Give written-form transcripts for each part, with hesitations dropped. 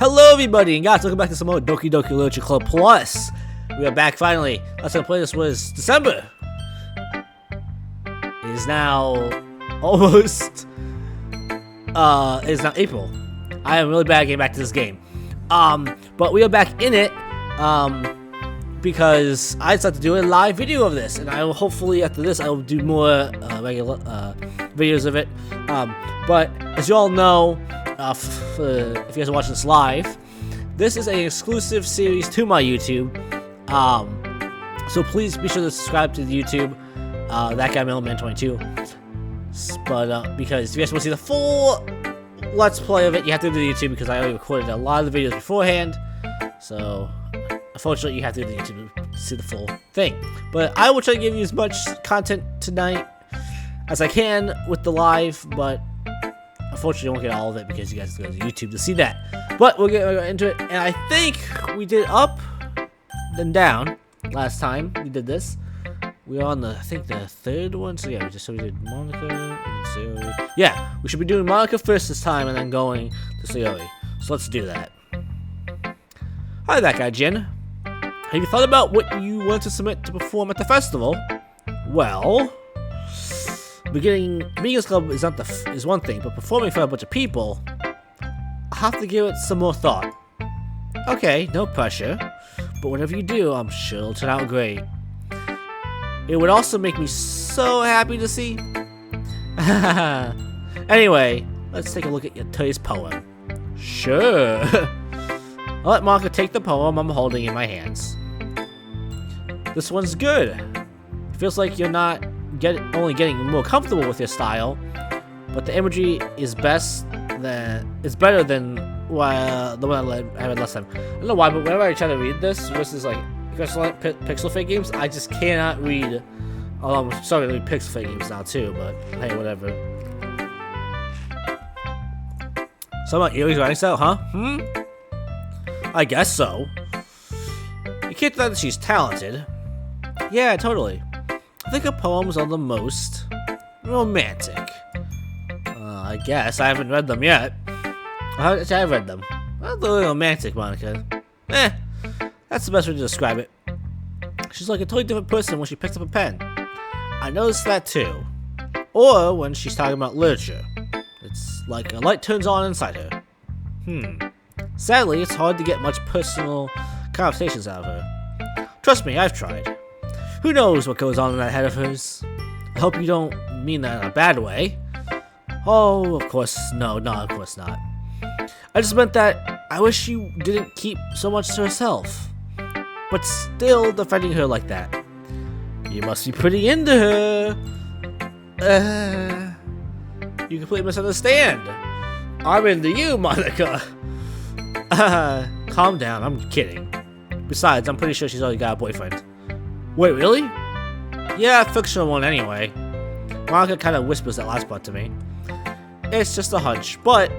Hello everybody, and guys, welcome back to some more Doki Literature Club Plus. We are back finally. Last time I played this was December. It is now almost, it is now April. I am really bad at getting back to this game. But we are back in it, because I decided to do a live video of this, and I will hopefully after this I will do more regular videos of it. But as you all know, if you guys are watching this live, this is an exclusive series to my YouTube. So please be sure to subscribe to the YouTube, that guy Mailman 22. But because if you guys want to see the full Let's Play of it, you have to do the YouTube because I already recorded a lot of the videos beforehand. So unfortunately, you have to do the YouTube to see the full thing. But I will try to give you as much content tonight as I can with the live, but unfortunately, I won't get all of it because you guys go to YouTube to see that. But we'll get into it, and I think we did up, then down last time we did this. We are on the, I think the third one. So yeah, we did Monica and Sayori. Yeah, we should be doing Monica first this time, and then going to Sayori. So let's do that. Hi, that guy Jin. Have you thought about what you want to submit to perform at the festival? Well, being a club is one thing, but performing for a bunch of people, I have to give it some more thought. Okay, no pressure, but whatever you do, I'm sure it'll turn out great. It would also make me so happy to see. Anyway, let's take a look at today's poem. Sure. I'll let Monica take the poem I'm holding in my hands. This one's good. It feels like you're not only getting more comfortable with your style, but the imagery is better than the one I read last time. I don't know why, but whenever I try to read this versus like Pixel Fate games, I just cannot read. Although I'm starting to read Pixel Fate games now too, but hey, whatever. So about Yuri's writing style, huh? I guess so. You can't deny that she's talented. Yeah, totally. I think her poems are the most romantic. I guess I haven't read them yet. I've read them. Not really romantic, Monica. That's the best way to describe it. She's like a totally different person when she picks up a pen. I noticed that too. Or when she's talking about literature. It's like a light turns on inside her. Sadly, it's hard to get much personal conversations out of her. Trust me, I've tried. Who knows what goes on in that head of hers? I hope you don't mean that in a bad way. Oh, of course, no, of course not. I just meant that I wish you didn't keep so much to herself. But still defending her like that. You must be pretty into her. You completely misunderstand. I'm into you, Monica. Calm down, I'm kidding. Besides, I'm pretty sure she's already got a boyfriend. Wait, really? Yeah, fictional one anyway. Monica kind of whispers that last part to me. It's just a hunch, but,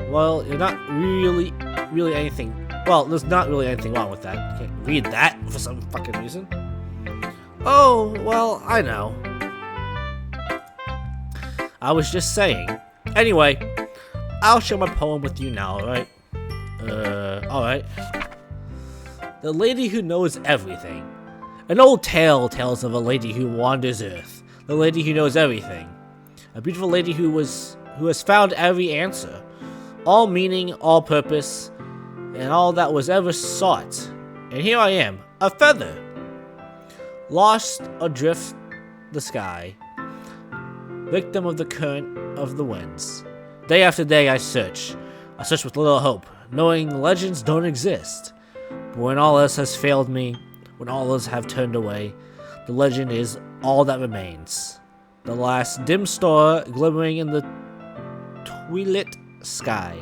well, you're not really anything. Well, there's not really anything wrong with that. You can't read that for some fucking reason. Oh, well, I know. I was just saying. Anyway, I'll share my poem with you now, alright? Alright. The Lady Who Knows Everything. An old tale tells of a lady who wanders Earth. The lady who knows everything. A beautiful lady who has found every answer. All meaning, all purpose, and all that was ever sought. And here I am, a feather. Lost adrift the sky. Victim of the current of the winds. Day after day I search. I search with little hope, knowing legends don't exist. But when all else has failed me, when all others have turned away, the legend is all that remains. The last dim star glimmering in the twilit sky.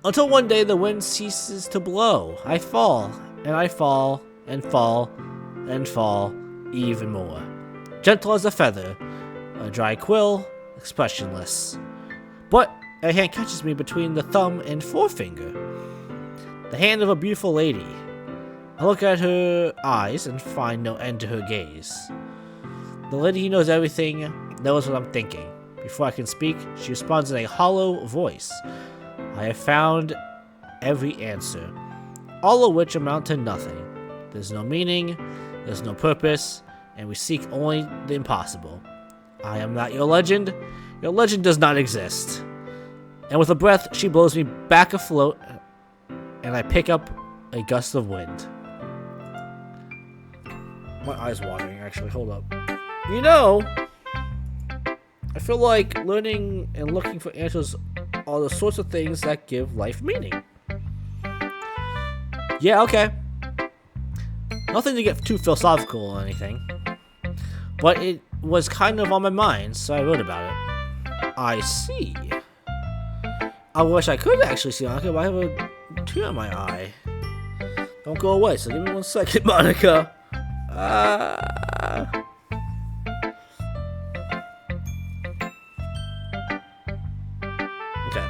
Until one day the wind ceases to blow. I fall, and I fall, and fall, and fall even more. Gentle as a feather, a dry quill, expressionless. But a hand catches me between the thumb and forefinger. The hand of a beautiful lady. I look at her eyes and find no end to her gaze. The lady who knows everything knows what I'm thinking. Before I can speak, she responds in a hollow voice. I have found every answer, all of which amount to nothing. There's no meaning, there's no purpose, and we seek only the impossible. I am not your legend. Your legend does not exist. And with a breath, she blows me back afloat, and I pick up a gust of wind. My eyes watering, actually. Hold up. You know, I feel like learning and looking for answers are the sorts of things that give life meaning. Yeah, okay. Nothing to get too philosophical or anything. But it was kind of on my mind, so I wrote about it. I see. I wish I could actually see Monica, but I have a tear in my eye. Don't go away, so give me 1 second, Monica. Okay.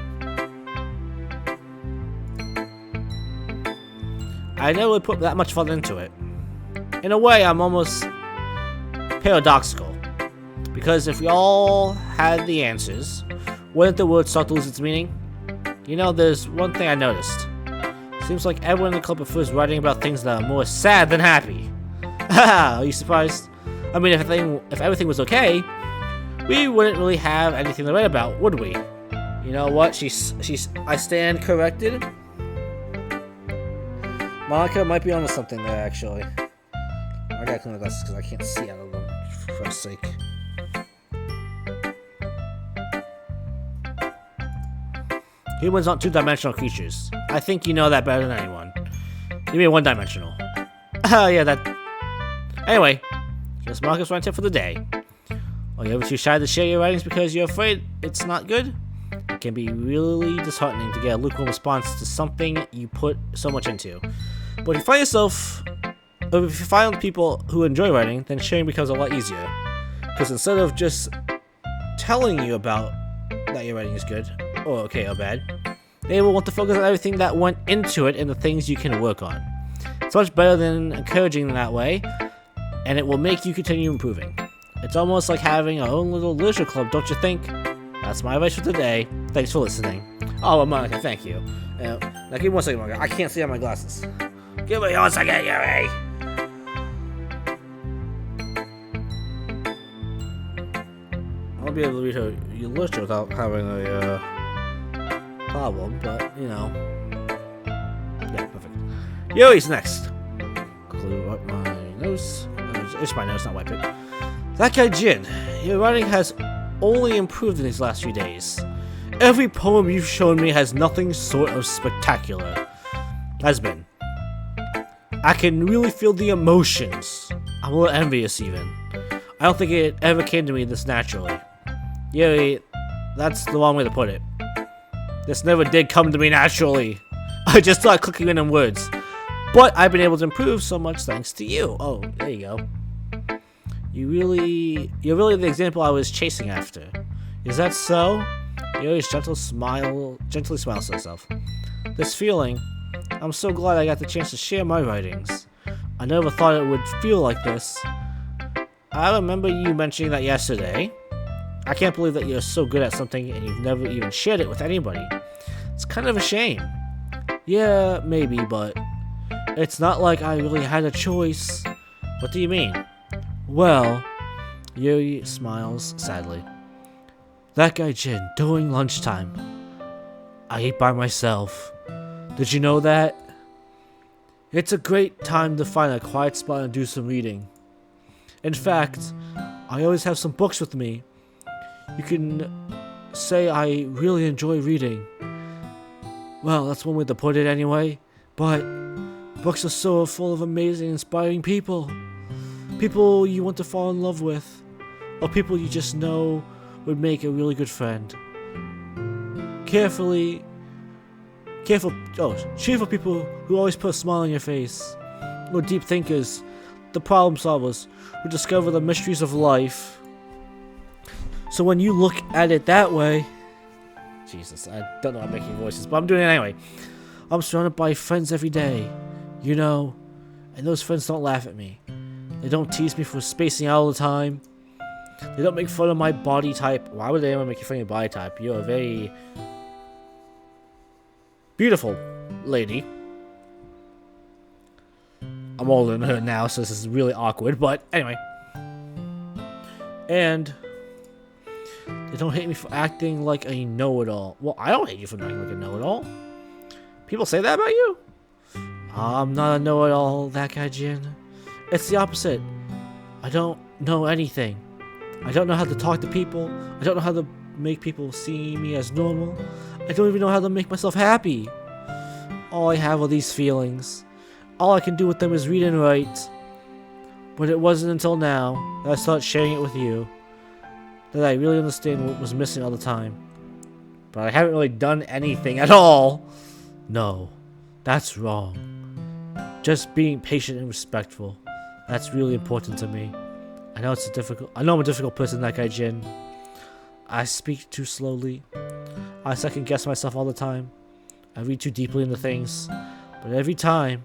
I never put that much thought into it. In a way, I'm almost paradoxical. Because if we all had the answers, wouldn't the word start to lose its meaning? You know, there's one thing I noticed. Seems like everyone in the club prefers writing about things that are more sad than happy. Haha, are you surprised? I mean, if everything was okay, we wouldn't really have anything to write about, would we? You know what? I stand corrected. Monica might be onto something there, actually. I gotta clean my glasses because I can't see out of them, for Christ's sake. Humans aren't two-dimensional creatures. I think you know that better than anyone. You mean one-dimensional. Oh, yeah, that... Anyway, here's Marcus' one tip for the day. Are you ever too shy to share your writings because you're afraid it's not good? It can be really disheartening to get a lukewarm response to something you put so much into. But if you find people who enjoy writing, then sharing becomes a lot easier. Because instead of just telling you about that your writing is good, or okay or bad, they will want to focus on everything that went into it and the things you can work on. It's much better than encouraging that way, and it will make you continue improving. It's almost like having our own little literature club, don't you think? That's my advice for today. Thanks for listening. Oh, well, Monica, thank you. Now give me 1 second, Monica. I can't see on my glasses. Give me 1 second, Yuri! I'll be able to read your literature without having a problem, but, you know. Yeah, perfect. Yuri's next. Glue up my nose. It's my nose, not wipe it. That guy Jin, your writing has only improved in these last few days. Every poem you've shown me has nothing short of spectacular. Has been. I can really feel the emotions. I'm a little envious even. I don't think it ever came to me this naturally. Yuri, that's the wrong way to put it. This never did come to me naturally. I just started clicking in words. But I've been able to improve so much thanks to you. Oh, there you go. You're really the example I was chasing after. Is that so? Yuri's gently smiles to herself. This feeling, I'm so glad I got the chance to share my writings. I never thought it would feel like this. I remember you mentioning that yesterday. I can't believe that you're so good at something and you've never even shared it with anybody. It's kind of a shame. Yeah, maybe, but it's not like I really had a choice. What do you mean? Well, Yuri smiles sadly. That guy Jin, during lunchtime, I ate by myself. Did you know that? It's a great time to find a quiet spot and do some reading. In fact, I always have some books with me. You can say I really enjoy reading. Well, that's one way to put it anyway. But books are so full of amazing, inspiring people. People you want to fall in love with. Or people you just know would make a really good friend. Cheerful people who always put a smile on your face. Or deep thinkers, the problem solvers, who discover the mysteries of life. So when you look at it that way... Jesus, I don't know how I'm making voices, but I'm doing it anyway. I'm surrounded by friends every day, you know, and those friends don't laugh at me. They don't tease me for spacing out all the time. They don't make fun of my body type. Why would anyone make fun of your body type? You're a very... beautiful lady. I'm older than her now, so this is really awkward, but anyway. And they don't hate me for acting like a know-it-all. Well, I don't hate you for acting like a know-it-all. People say that about you? I'm not a know-it-all, that guy, Jin. It's the opposite. I don't know anything. I don't know how to talk to people. I don't know how to make people see me as normal. I don't even know how to make myself happy. All I have are these feelings. All I can do with them is read and write. But it wasn't until now that I started sharing it with you that I really understand what was missing all the time. But I haven't really done anything at all. No, that's wrong. Just being patient and respectful. That's really important to me. I know I'm a difficult person, that guy Jin. I speak too slowly. I second guess myself all the time. I read too deeply into things. But every time,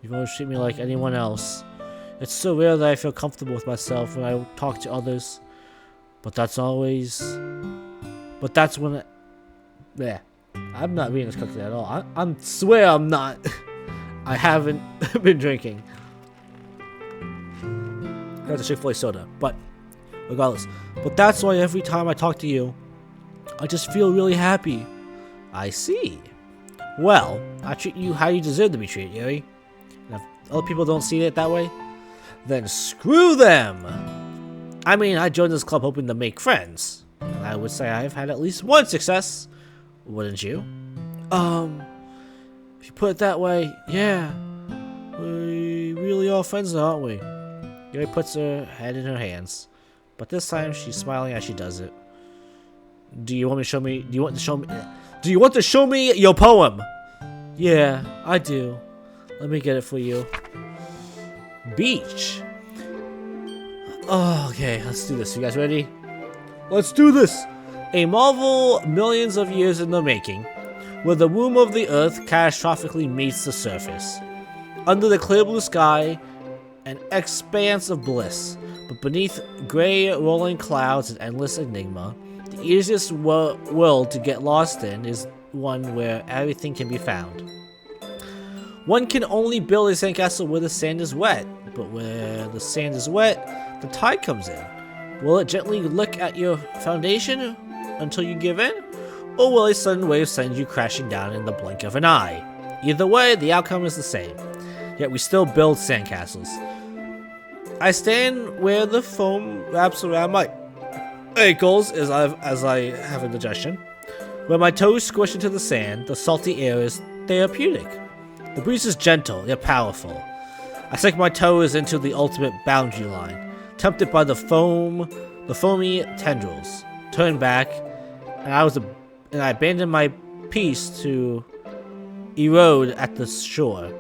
you've always treated me like anyone else. It's so rare that I feel comfortable with myself when I talk to others. But that's when yeah. I'm not reading this quickly at all. I swear I'm not. I haven't been drinking. That's a Chick-fil-A soda, but regardless. But that's why every time I talk to you, I just feel really happy. I see. Well, I treat you how you deserve to be treated, Yuri. And if other people don't see it that way, then screw them! I mean, I joined this club hoping to make friends. And I would say I've had at least one success. Wouldn't you? If you put it that way, yeah. We really are friends now, aren't we? Yuri puts her head in her hands. But this time, she's smiling as she does it. Do you want to show me your poem? Yeah, I do. Let me get it for you. Beach. Oh, okay, let's do this. You guys ready? Let's do this! A marvel millions of years in the making, where the womb of the earth catastrophically meets the surface. Under the clear blue sky, an expanse of bliss, but beneath gray rolling clouds and endless enigma, the easiest world to get lost in is one where everything can be found. One can only build a sandcastle where the sand is wet, but where the sand is wet, the tide comes in. Will it gently lick at your foundation until you give in? Or will a sudden wave send you crashing down in the blink of an eye? Either way, the outcome is the same. Yet we still build sandcastles. I stand where the foam wraps around my ankles as I have indigestion. Where my toes squish into the sand, the salty air is therapeutic. The breeze is gentle, yet powerful. I sink my toes into the ultimate boundary line, tempted by the foamy tendrils. Turn back, and I abandoned my piece to erode at the shore.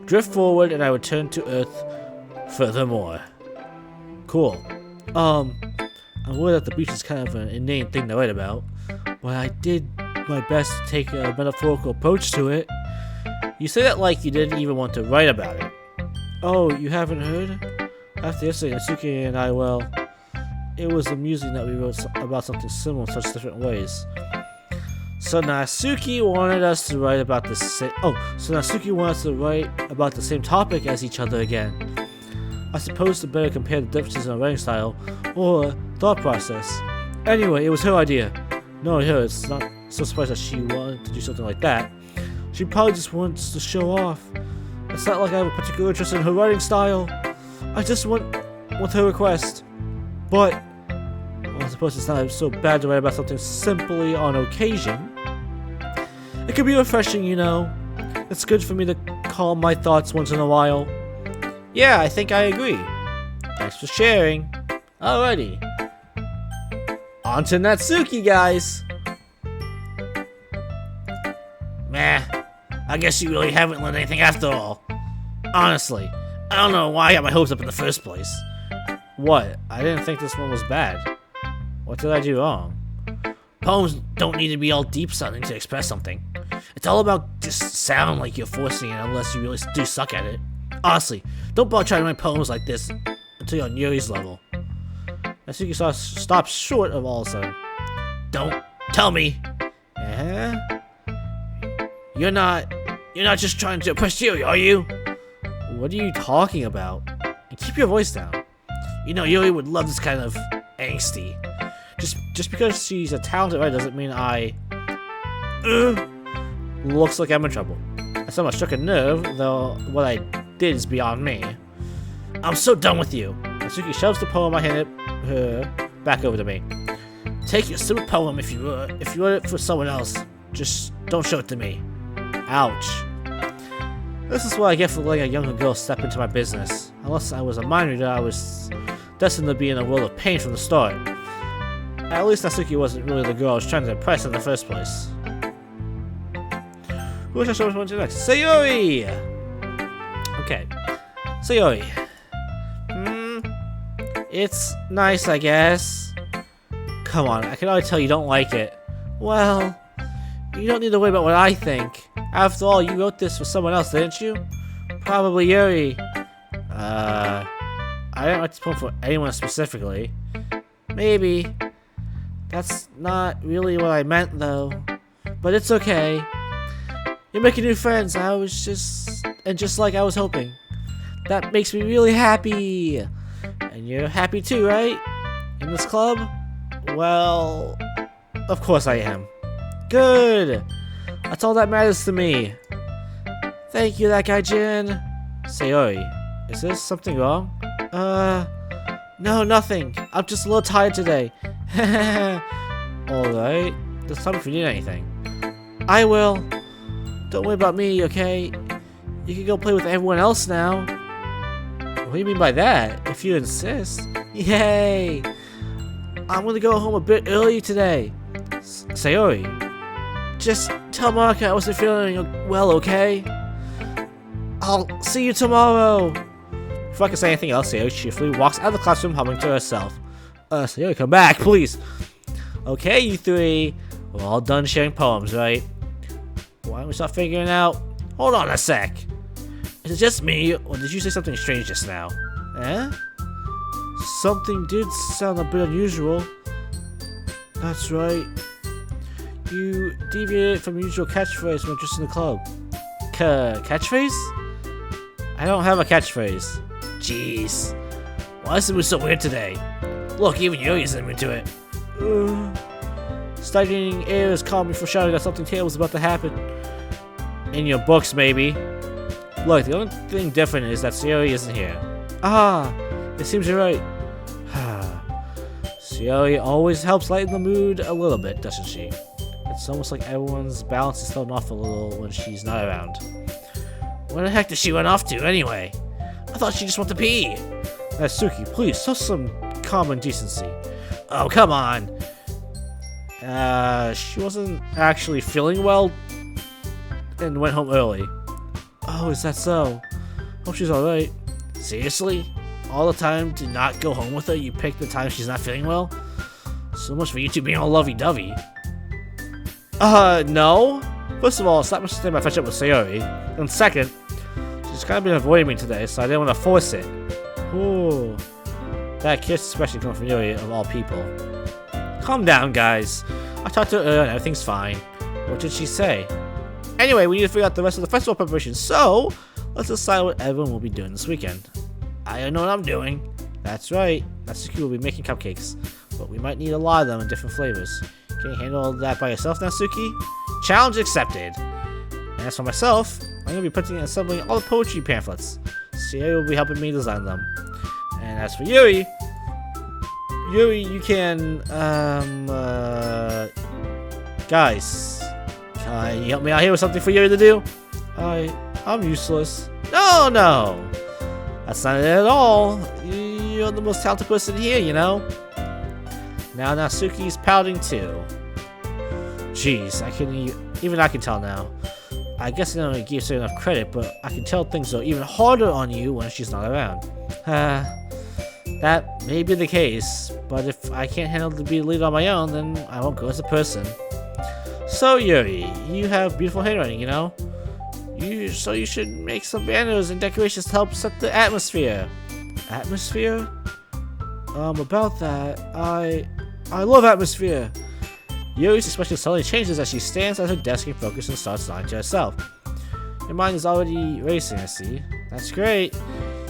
Drift forward, and I return to Earth furthermore. Cool. I'm aware that the beach is kind of an inane thing to write about, but I did my best to take a metaphorical approach to it. You say that like you didn't even want to write about it. Oh, you haven't heard? After yesterday, Natsuki and I, well, it was amusing that we wrote about something similar in such different ways. So Natsuki wanted us to write about the same. So Natsuki wanted us to write about the same topic as each other again. I suppose to better compare the differences in our writing style or thought process. Anyway, it was her idea. No, it's not so surprised that she wanted to do something like that. She probably just wants to show off. It's not like I have a particular interest in her writing style. I just want her request. But well, I suppose it's not so bad to write about something simply on occasion. It can be refreshing, you know. It's good for me to calm my thoughts once in a while. Yeah, I think I agree. Thanks for sharing. Alrighty. On to Natsuki, guys. Meh. I guess you really haven't learned anything after all. Honestly, I don't know why I got my hopes up in the first place. What? I didn't think this one was bad. What did I do wrong? Poems don't need to be all deep sounding to express something. It's all about just sound like you're forcing it unless you really do suck at it. Honestly, don't bother trying to write poems like this until you're on Yuri's level. Natsuki stops short of all of a sudden. Don't tell me. You're not just trying to impress Yuri, are you? What are you talking about? And keep your voice down. You know, Yuri would love this kind of angsty. Just because she's a talented writer doesn't mean I... looks like I'm in trouble. I somehow struck a nerve, though what I did is beyond me. I'm so done with you. Natsuki shoves the poem I handed her back over to me. Take your stupid poem if you wrote it for someone else. Just don't show it to me. Ouch. This is what I get for letting a younger girl step into my business. Unless I was a mind reader, I was destined to be in a world of pain from the start. At least Natsuki wasn't really the girl I was trying to impress in the first place. Who should I show someone to next? Sayori! Okay. Sayori. It's nice, I guess. Come on, I can already tell you don't like it. Well, you don't need to worry about what I think. After all, you wrote this for someone else, didn't you? Probably Yuri. I didn't write this poem for anyone specifically. Maybe. That's not really what I meant, though. But it's okay. You're making new friends. Just like I was hoping. That makes me really happy. And you're happy too, right? In this club? Well, of course I am. Good. That's all that matters to me. Thank you, that guy Jin. Sayori, is there something wrong? No, nothing. I'm just a little tired today. Alright. Just tell me if you need anything. I will. Don't worry about me, okay? You can go play with everyone else now. What do you mean by that? If you insist. Yay! I'm gonna go home a bit early today. Sayori, just tell Marika I wasn't feeling well, okay? I'll see you tomorrow. Before I can say anything else, Sayori cheerfully walks out of the classroom humming to herself. Sayori, come back, please. Okay, you three. We're all done sharing poems, right? Why don't we start figuring out? Hold on a sec. Is it just me, or did you say something strange just now? Eh? Something did sound a bit unusual. That's right. You deviated from your usual catchphrase when just in the club. Catchphrase? I don't have a catchphrase. Jeez. Why is it so weird today? Look, even Yuri isn't into it. Stagnant air has calmed me from shouting that something terrible is about to happen. In your books, maybe. Look, the only thing different is that Sayori isn't here. Ah, it seems you're right. Sayori always helps lighten the mood a little bit, doesn't she? It's almost like everyone's balance is thrown off a little when she's not around. Where the heck did she run off to, anyway? I thought she just went to pee. Natsuki, please, show some common decency. Oh, come on. She wasn't actually feeling well and went home early. Oh, is that so? Hope she's alright. Seriously? All the time to not go home with her, you pick the time she's not feeling well? So much for you two being all lovey-dovey. No. First of all, it's not much to say my friendship with Sayori. And second, she's kind of been avoiding me today, so I didn't want to force it. Ooh. That kiss especially coming from Yuri, of all people. Calm down, guys. I talked to her and everything's fine. What did she say? Anyway, we need to figure out the rest of the festival preparations, so let's decide what everyone will be doing this weekend. I don't know what I'm doing. That's right. Natsuki will be making cupcakes, but we might need a lot of them in different flavors. Can you handle that by yourself, Natsuki? Challenge accepted. And as for myself, I'm going to be printing and assembling all the poetry pamphlets. Sayori will be helping me design them. And as for Yuri, you can, guys, can you help me out here with something for Yuri to do? I'm useless. No, that's not it at all. You're the most talented person here, you know. Now Natsuki's pouting too. Jeez, even I can tell now. I guess I don't give her enough credit, but I can tell things are even harder on you when she's not around. That may be the case, but if I can't handle to be the lead on my own, then I won't go as a person. So Yuri, you have beautiful handwriting, you know? So you should make some banners and decorations to help set the atmosphere. Atmosphere? About that, I love atmosphere. Yuri's expression suddenly changes as she stands at her desk and focuses and starts lying to herself. Your mind is already racing, I see. That's great.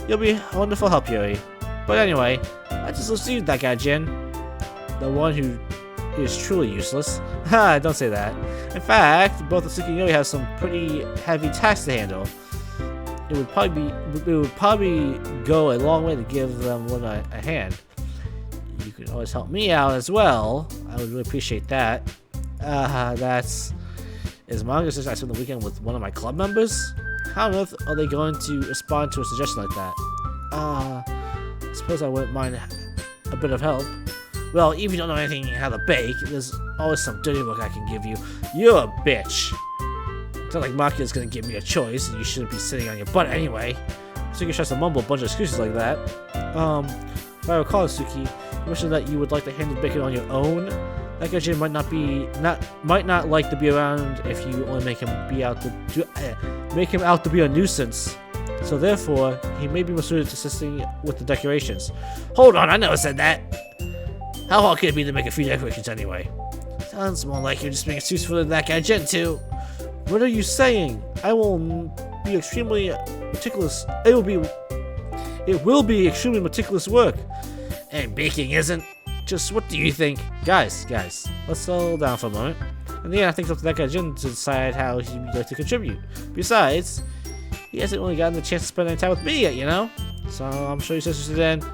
You'll be a wonderful help, Yuri. But anyway, I just received that guy, Jin. The one who is truly useless. Ha, don't say that. In fact, both Natsuki and Yuri have some pretty heavy tasks to handle. It would probably go a long way to give them one a hand. You could always help me out as well. I would really appreciate that. Is Monica says I spent the weekend with one of my club members? How on earth are they going to respond to a suggestion like that? I suppose I wouldn't mind a bit of help. Well, even if you don't know anything how to bake, there's always some dirty work I can give you. You're a bitch. It's not like Maki is gonna give me a choice, and you shouldn't be sitting on your butt anyway. Suki tries to mumble a bunch of excuses like that. If I recall, Suki, you mentioned that you would like to handle bacon on your own. That guy Jin might not like to be around if you only make him out to be a nuisance. So therefore, he may be more suited to assisting with the decorations. Hold on, I never said that. How hard could it be to make a few decorations anyway? Sounds more like you're just being excuse for that guy Jin too. What are you saying? I will be extremely meticulous. It will be extremely meticulous work. And baking isn't. Just what do you think? Guys, let's settle down for a moment. In the end, I think it's up to that guy Jin to decide how he'd like to contribute. Besides, he hasn't really gotten the chance to spend any time with me yet, you know? So I'm sure he's interested in.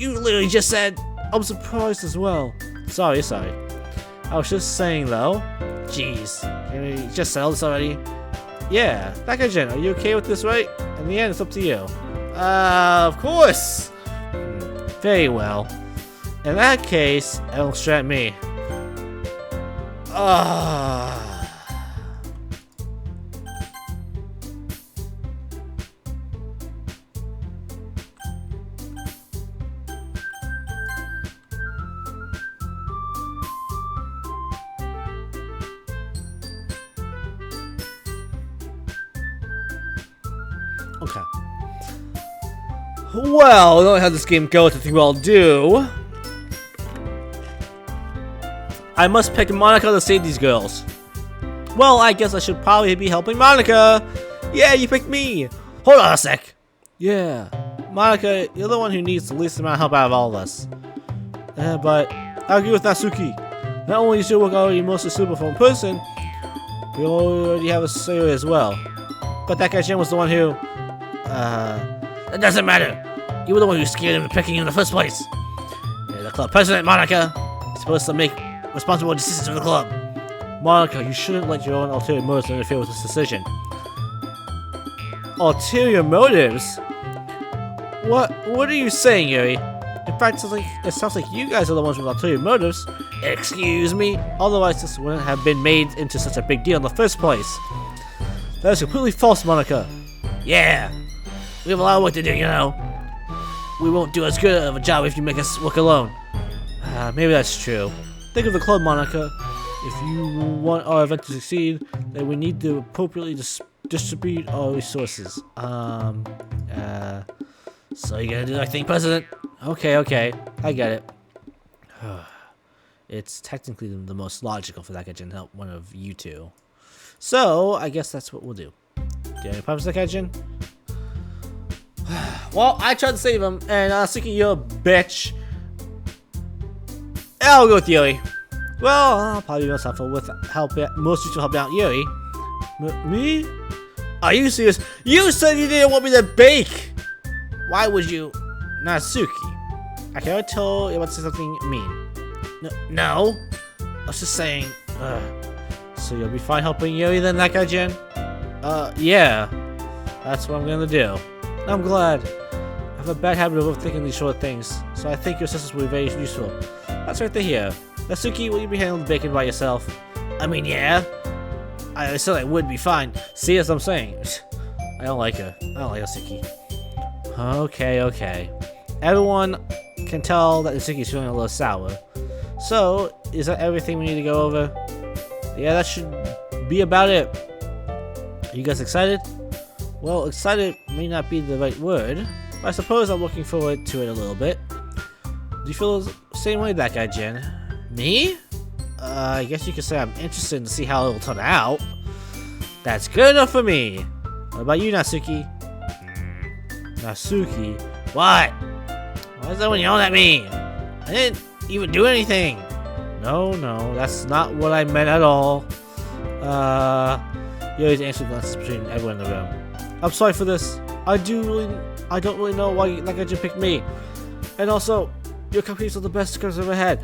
You literally just said. I'm surprised as well. Sorry. I was just saying though. Jeez. Can we just settle this already? Yeah. That guy Jin, are you okay with this, right? In the end, it's up to you. Of course. Very well. In that case, it'll strap me. Okay. Well, knowing how this game goes, I think what I'll do. I must pick Monica to save these girls. Well, I guess I should probably be helping Monica. Yeah, you picked me. Hold on a sec. Yeah, Monica, you're the one who needs the least amount of help out of all of us. But I agree with Natsuki. Not only is your work already mostly suitable for one person, we already have a Sailor as well. But that guy Jin was the one who... It doesn't matter. You were the one who scared him into picking you in the first place. You're the club president, Monica. You're supposed to make responsible decisions for the club. Monica, you shouldn't let your own ulterior motives interfere with this decision. Ulterior motives? What are you saying, Yuri? In fact, it sounds like you guys are the ones with ulterior motives. Excuse me? Otherwise, this wouldn't have been made into such a big deal in the first place. That is completely false, Monica. Yeah. We have a lot of work to do, you know. We won't do as good of a job if you make us work alone. Maybe that's true. Think of the club, Monica. If you want our event to succeed, then we need to appropriately distribute our resources. So you're gonna do that thing, President? Okay, I get it. It's technically the most logical for that guy to help one of you two. So I guess that's what we'll do. Do you have any problems with that guy, Jin? Well, I tried to save him, and Suki, you're a bitch. I'll go with Yuri. Well, I'll probably be most helpful with most useful help out Yuri. Me? Are you serious? You said you didn't want me to bake! Why would you? Natsuki. I can already tell you about to say something mean. No. I was just saying, So you'll be fine helping Yuri then, that guy, Jin? Yeah. That's what I'm gonna do. I'm glad. I have a bad habit of overthinking these short things, so I think your assistance will be very useful. That's right to hear. Natsuki, will you be handling the bacon by yourself? I mean, yeah. I said I would be fine. See, as I'm saying. I don't like her. I don't like Natsuki. Okay. Everyone can tell that Natsuki's feeling a little sour. So, is that everything we need to go over? Yeah, that should be about it. Are you guys excited? Well, excited may not be the right word, but I suppose I'm looking forward to it a little bit. Do you feel the same way, that guy, Jin? Me? I guess you could say I'm interested to see how it'll turn out. That's good enough for me. What about you, Natsuki? Natsuki? What? Why is everyone yelling at me? I didn't even do anything. No, that's not what I meant at all. You always answer glances between everyone in the room. I'm sorry for this. I don't really know why you picked me. And also, your cupcakes are the best cookies I've ever had.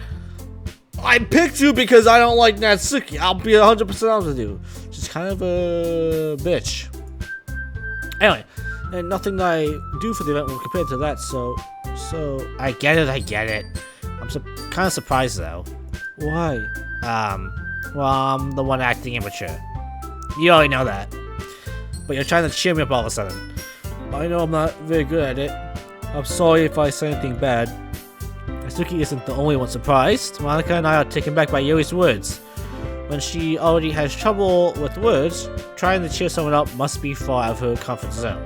I picked you because I don't like Natsuki. I'll be 100% honest with you. She's kind of a bitch. Anyway, and nothing that I do for the event will compare to that, so I get it. I'm kind of surprised though. Why? Well, I'm the one acting immature. You already know that. But you're trying to cheer me up all of a sudden. I know I'm not very good at it. I'm sorry if I say anything bad. Natsuki isn't the only one surprised. Monica and I are taken back by Yuri's words. When she already has trouble with words, trying to cheer someone up must be far out of her comfort zone.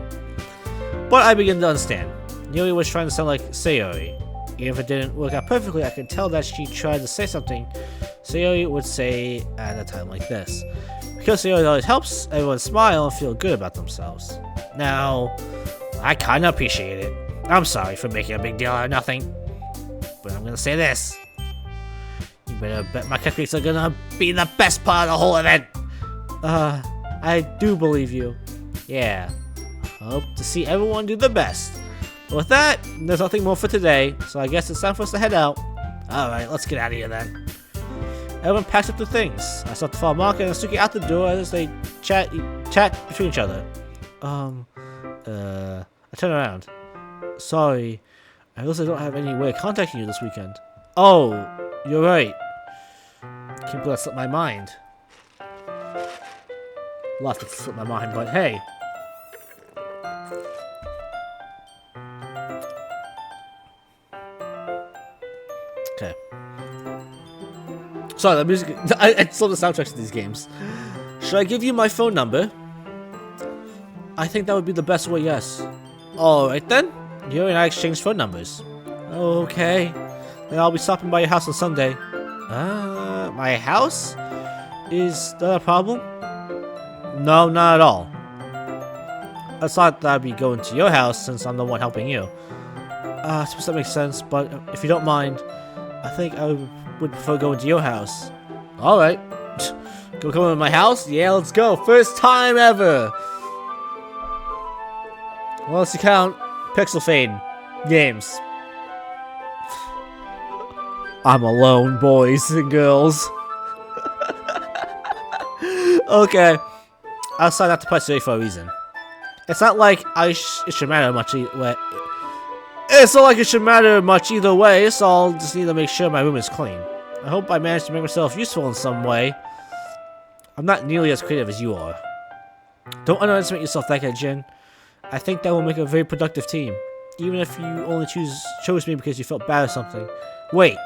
But I begin to understand. Yuri was trying to sound like Sayori. Even if it didn't work out perfectly, I could tell that she tried to say something Sayori would say at a time like this. Because Sayori always helps everyone smile and feel good about themselves. Now, I kinda appreciate it. I'm sorry for making a big deal out of nothing. But I'm gonna say this. You better bet my cupcakes are gonna be the best part of the whole event. I do believe you. Yeah. Hope to see everyone do the best. But with that, there's nothing more for today, so I guess it's time for us to head out. Alright, let's get out of here then. Everyone packs up their things. I start to follow Monica and Natsuki out the door as they chat between each other. I turn around. Sorry, I realize I don't have any way of contacting you this weekend. Oh, you're right. Can't believe that slipped my mind. Lots to slip my mind, but hey. Okay. Sorry, the music. I saw the soundtracks to these games. Should I give you my phone number? I think that would be the best way, yes. Alright then. You and I exchanged phone numbers. Okay. Then I'll be stopping by your house on Sunday. My house? Is that a problem? No, not at all. I thought that I'd be going to your house since I'm the one helping you. I suppose that makes sense, but if you don't mind, I think I would prefer going to your house. Alright. Go come to my house? Yeah, let's go. First time ever! Well, let's count Pixel Fade games. I'm alone, boys and girls. Okay. I decided not to press A for a reason. It's not like it should matter much either. It's not like it should matter much either way, so I'll just need to make sure my room is clean. I hope I managed to make myself useful in some way. I'm not nearly as creative as you are. Don't underestimate yourself that way, Jin. I think that will make a very productive team. Even if you only chose me because you felt bad or something. Wait.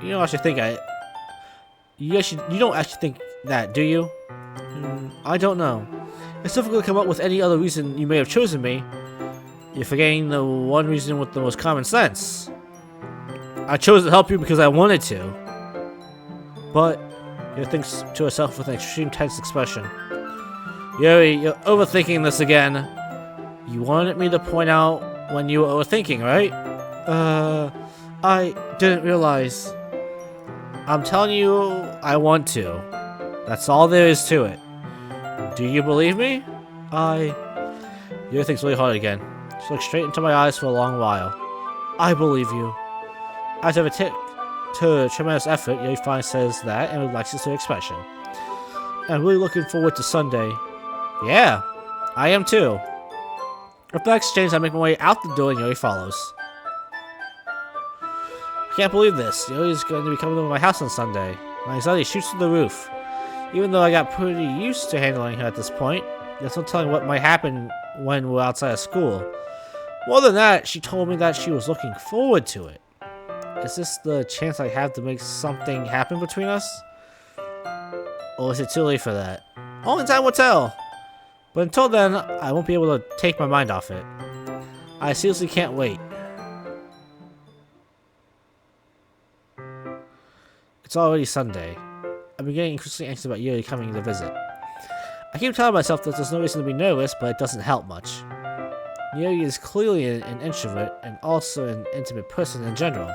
You don't actually think you don't actually think that, do you? I don't know. It's difficult to come up with any other reason you may have chosen me. You're forgetting the one reason with the most common sense. I chose to help you because I wanted to. But Yuri thinks to herself with an extreme tense expression. Yuri, you're overthinking this again. You wanted me to point out when you were overthinking, right? I didn't realize. I'm telling you, I want to. That's all there is to it. Do you believe me? Yuri thinks really hard again. She looks straight into my eyes for a long while. I believe you. As of to tremendous effort, Yuri finally says that and relaxes her expression. I'm really looking forward to Sunday. Yeah, I am too. With that exchange, I make my way out the door and Yuri follows. I can't believe this. Yuri's going to be coming over to my house on Sunday. My anxiety shoots through the roof. Even though I got pretty used to handling her at this point, there's no telling what might happen when we're outside of school. More than that, she told me that she was looking forward to it. Is this the chance I have to make something happen between us? Or is it too late for that? Only time will tell. But until then, I won't be able to take my mind off it. I seriously can't wait. It's already Sunday. I've been getting increasingly anxious about Yuri coming to visit. I keep telling myself that there's no reason to be nervous, but it doesn't help much. Yuri is clearly an introvert and also an intimate person in general.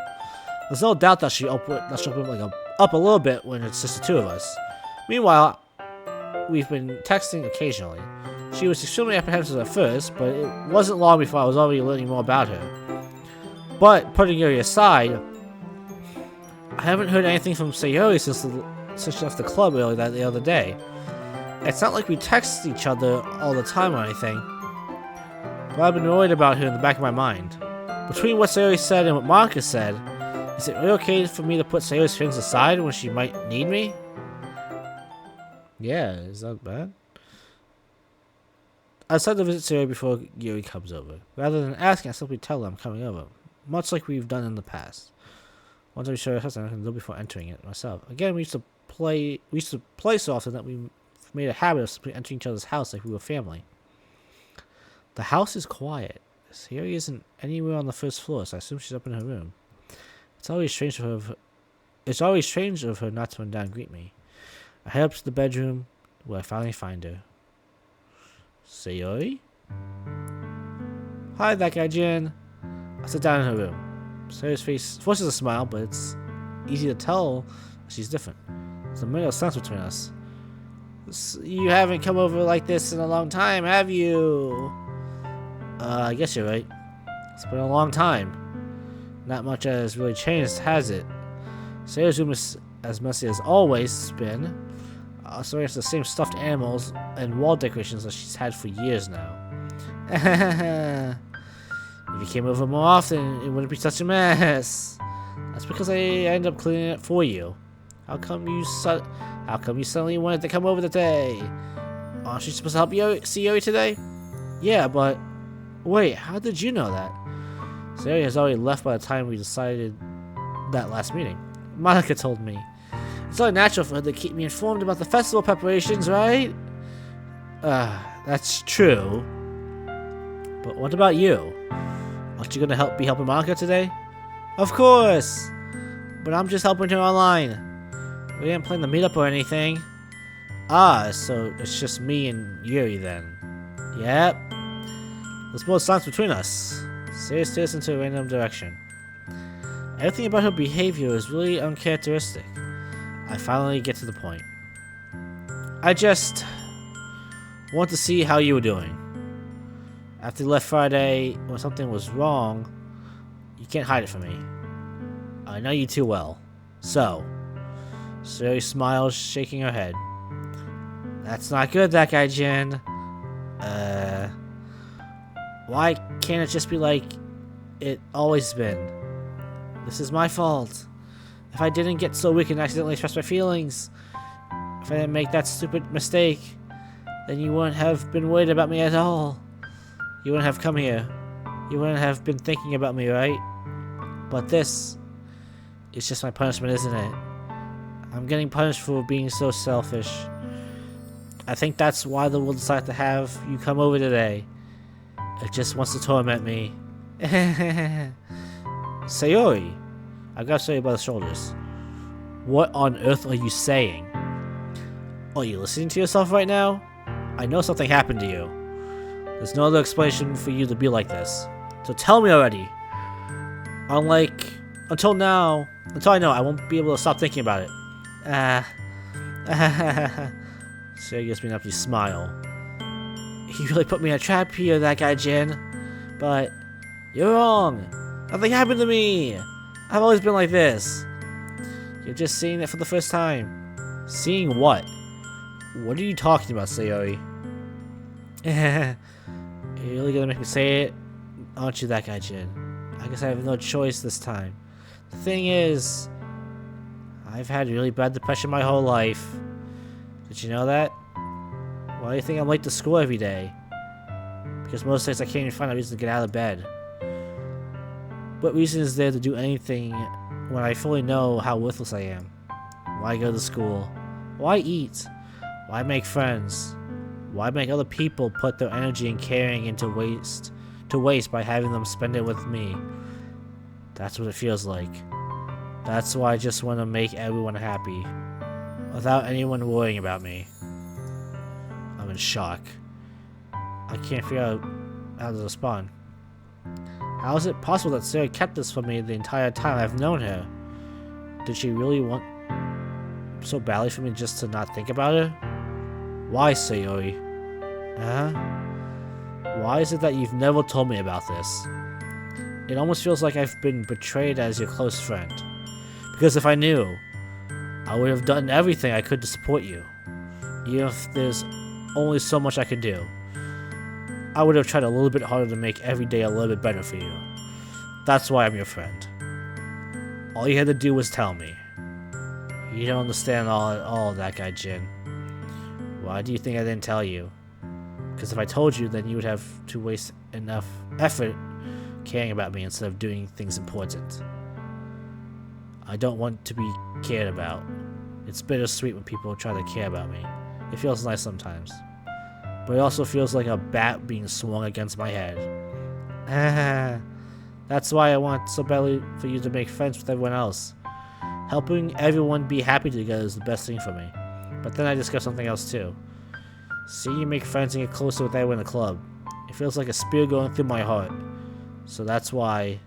There's no doubt that she'll open up a little bit when it's just the two of us. Meanwhile, we've been texting occasionally. She was extremely apprehensive at first, but it wasn't long before I was already learning more about her. But putting Yuri aside, I haven't heard anything from Sayori since she left the club earlier the other day. It's not like we text each other all the time or anything, but I've been worried about her in the back of my mind. Between what Sayori said and what Monica said, is it really okay for me to put Sayori's feelings aside when she might need me? Yeah, is that bad? I decided to visit Sayori before Yuri comes over. Rather than asking, I simply tell her I'm coming over, much like we've done in the past. Once I show her house, I can do before entering it myself. Again, we used to play so often that we made a habit of simply entering each other's house like we were family. The house is quiet. Sayori isn't anywhere on the first floor, so I assume she's up in her room. It's always strange of her not to run down and greet me. I head up to the bedroom, where I finally find her. Sayori? Hi, that guy Jin. I sit down in her room. Sayori's face forces a smile, but it's easy to tell she's different. There's a minute of silence between us. You haven't come over like this in a long time, have you? I guess you're right. It's been a long time. Not much has really changed, has it? Sayori's room is as messy as always been. So it's the same stuffed animals and wall decorations that she's had for years now. If you came over more often, it wouldn't be such a mess. That's because I end up cleaning it for you. How come you suddenly wanted to come over today? Aren't you supposed to help see Yuri today? Yeah, but wait, how did you know that? Sayori has already left by the time we decided that last meeting. Monica told me. It's only natural for her to keep me informed about the festival preparations, right? That's true. But what about you? Aren't you gonna be helping Monica today? Of course! But I'm just helping her online. We didn't plan to meet up or anything. So it's just me and Yuri then. Yep. There's more silence between us. Sayori stares into a random direction. Everything about her behavior is really uncharacteristic. I finally get to the point. I just want to see how you were doing. After you left Friday, when something was wrong, you can't hide it from me. I know you too well. So, Sayori smiles, shaking her head. That's not good, that guy Jin. Why can't it just be like it always been? This is my fault. If I didn't get so weak and accidentally express my feelings, if I didn't make that stupid mistake, then you wouldn't have been worried about me at all. You wouldn't have come here. You wouldn't have been thinking about me, right? But this is just my punishment, isn't it? I'm getting punished for being so selfish. I think that's why the world decided to have you come over today. It just wants to torment me. Sayori. I grabbed Sayori by the shoulders. What on earth are you saying? Are you listening to yourself right now? I know something happened to you. There's no other explanation for you to be like this. So tell me already. Until I know, I won't be able to stop thinking about it. Sayori gives me an empty smile. You really put me in a trap here, that guy Jin. But you're wrong. Nothing happened to me. I've always been like this. You're just seeing it for the first time. Seeing what? What are you talking about, Sayori? You're really gonna make me say it? Aren't you, that guy Jin? I guess I have no choice this time. The thing is, I've had really bad depression my whole life. Did you know that? Why do you think I'm late to school every day? Because most days I can't even find a reason to get out of bed. What reason is there to do anything when I fully know how worthless I am? Why go to school? Why eat? Why make friends? Why make other people put their energy and caring into waste by having them spend it with me? That's what it feels like. That's why I just want to make everyone happy, without anyone worrying about me. I'm in shock. I can't figure out how to respond. How is it possible that Sarah kept this from me the entire time I've known her? Did she really want so badly for me just to not think about her? Why, Sayori? Why is it that you've never told me about this? It almost feels like I've been betrayed as your close friend. Because if I knew, I would have done everything I could to support you. Even if there's only so much I could do. I would have tried a little bit harder to make every day a little bit better for you. That's why I'm your friend. All you had to do was tell me. You don't understand all of that guy, Jin. Why do you think I didn't tell you? Because if I told you, then you would have to waste enough effort caring about me instead of doing things important. I don't want to be cared about. It's bittersweet when people try to care about me. It feels nice sometimes. But it also feels like a bat being swung against my head. That's why I want so badly for you to make friends with everyone else. Helping everyone be happy together is the best thing for me. But then I discovered something else too. Seeing you make friends and get closer with everyone in the club. It feels like a spear going through my heart. So that's why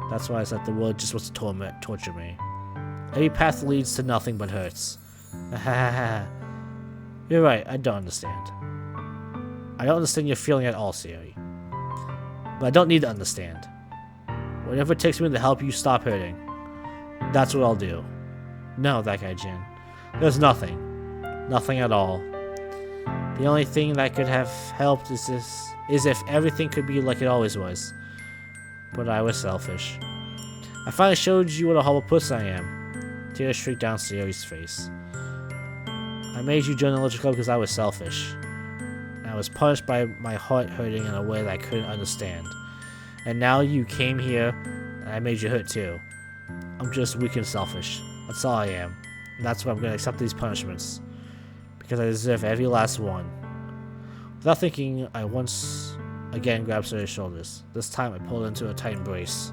I said the world just wants to torture me. Every path leads to nothing but hurts. You're right, I don't understand. I don't understand your feeling at all, Sayori. But I don't need to understand. Whatever it takes me to help you stop hurting, that's what I'll do. No, that guy Jin. There's nothing. Nothing at all. The only thing that could have helped is if everything could be like it always was. But I was selfish. I finally showed you what a horrible person I am. Tears streaked down Sayori's face. I made you join the Electric Club because I was selfish. I was punished by my heart hurting in a way that I couldn't understand. And now you came here, and I made you hurt too. I'm just weak and selfish. That's all I am. And that's why I'm going to accept these punishments. Because I deserve every last one. Without thinking, I once again grabbed Sayori's shoulders. This time I pulled into a tight embrace.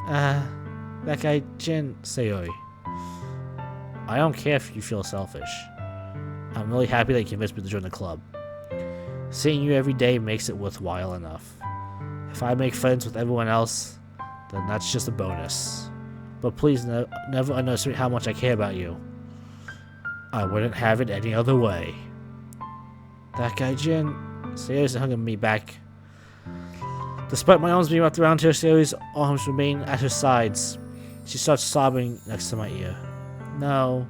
That guy Jin, Sayori. I don't care if you feel selfish. I'm really happy that you convinced me to join the club. Seeing you every day makes it worthwhile enough. If I make friends with everyone else, then that's just a bonus. But please never underestimate how much I care about you. I wouldn't have it any other way. That guy Jin, Sayori's hugging me back. Despite my arms being wrapped around her, Sayori's arms remain at her sides. She starts sobbing next to my ear. No,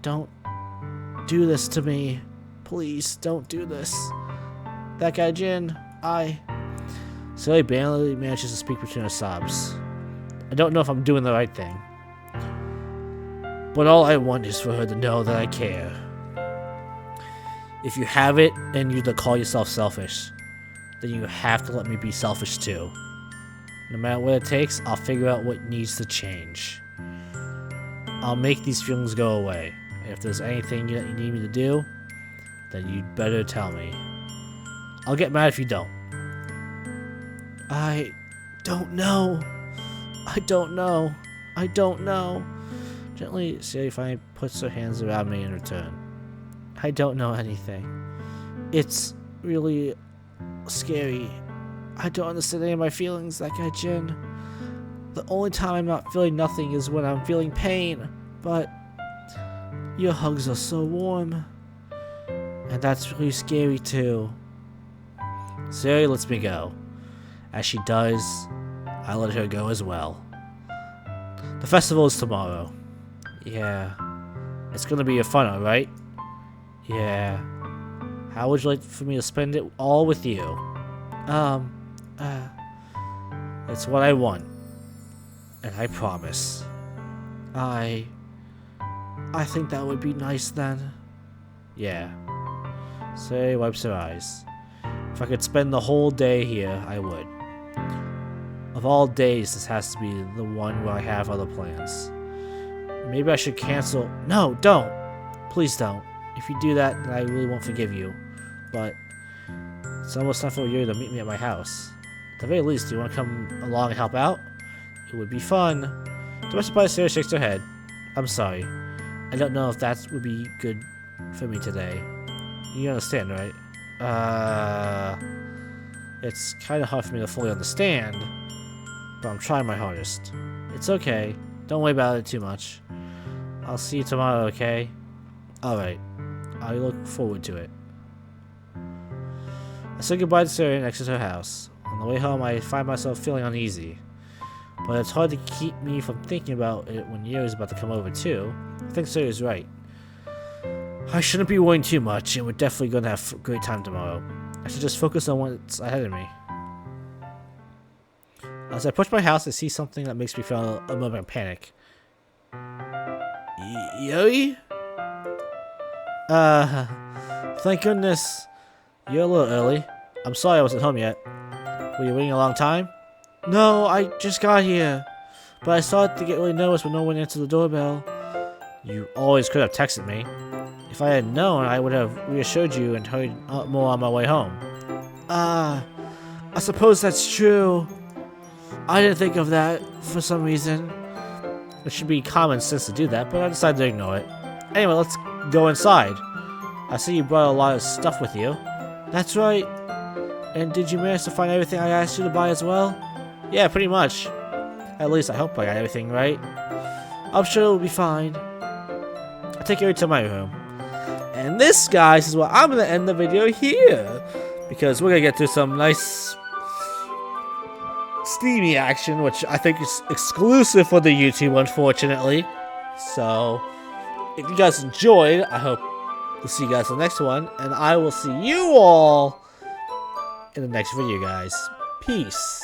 don't do this to me. Please, don't do this. That guy Jin, Sayori barely manages to speak between her sobs. I don't know if I'm doing the right thing. But all I want is for her to know that I care. If you have it and you to call yourself selfish, then you have to let me be selfish too. No matter what it takes, I'll figure out what needs to change. I'll make these feelings go away. And if there's anything that you need me to do, then you'd better tell me. I'll get mad if you don't. I don't know. I don't know. I don't know. Gently, Sayori finally puts her hands around me in return. I don't know anything. It's really scary. I don't understand any of my feelings, that guy Jin. The only time I'm not feeling nothing is when I'm feeling pain. But your hugs are so warm. And that's really scary too. Sayori lets me go. As she does, I let her go as well. The festival is tomorrow. Yeah. It's gonna be fun, alright? Yeah. How would you like for me to spend it all with you? It's what I want. And I promise. I think that would be nice then. Yeah. Sayori wipes her eyes. If I could spend the whole day here, I would. Of all days, this has to be the one where I have other plans. Maybe I should cancel. No, don't! Please don't. If you do that, then I really won't forgive you. But it's almost time for you to meet me at my house. At the very least, do you want to come along and help out? It would be fun. To my surprise, Sarah shakes her head. I'm sorry. I don't know if that would be good for me today. You understand, right? It's kind of hard for me to fully understand, but I'm trying my hardest. It's okay. Don't worry about it too much. I'll see you tomorrow, okay? Alright. I look forward to it. I say goodbye to Sarah and exit her house. On the way home, I find myself feeling uneasy. But it's hard to keep me from thinking about it when Yuri's about to come over too. I think Sarah's right. I shouldn't be worrying too much, and we're definitely going to have a great time tomorrow. I should just focus on what's ahead of me. As I approach my house, I see something that makes me feel a moment of panic. Yuri? Thank goodness. You're a little early. I'm sorry I wasn't home yet. Were you waiting a long time? No, I just got here. But I started to get really nervous when no one answered the doorbell. You always could have texted me. If I had known, I would have reassured you and hurried more on my way home. I suppose that's true. I didn't think of that for some reason. It should be common sense to do that, but I decided to ignore it. Anyway, let's go inside. I see you brought a lot of stuff with you. That's right. And did you manage to find everything I asked you to buy as well? Yeah, pretty much. At least I hope I got everything right. I'm sure it'll be fine. I'll take you to my room. And this, guys, is where I'm going to end the video here. Because we're going to get through some nice steamy action, which I think is exclusive for the YouTube, unfortunately. So, if you guys enjoyed, I hope we'll see you guys in the next one. And I will see you all in the next video, guys. Peace.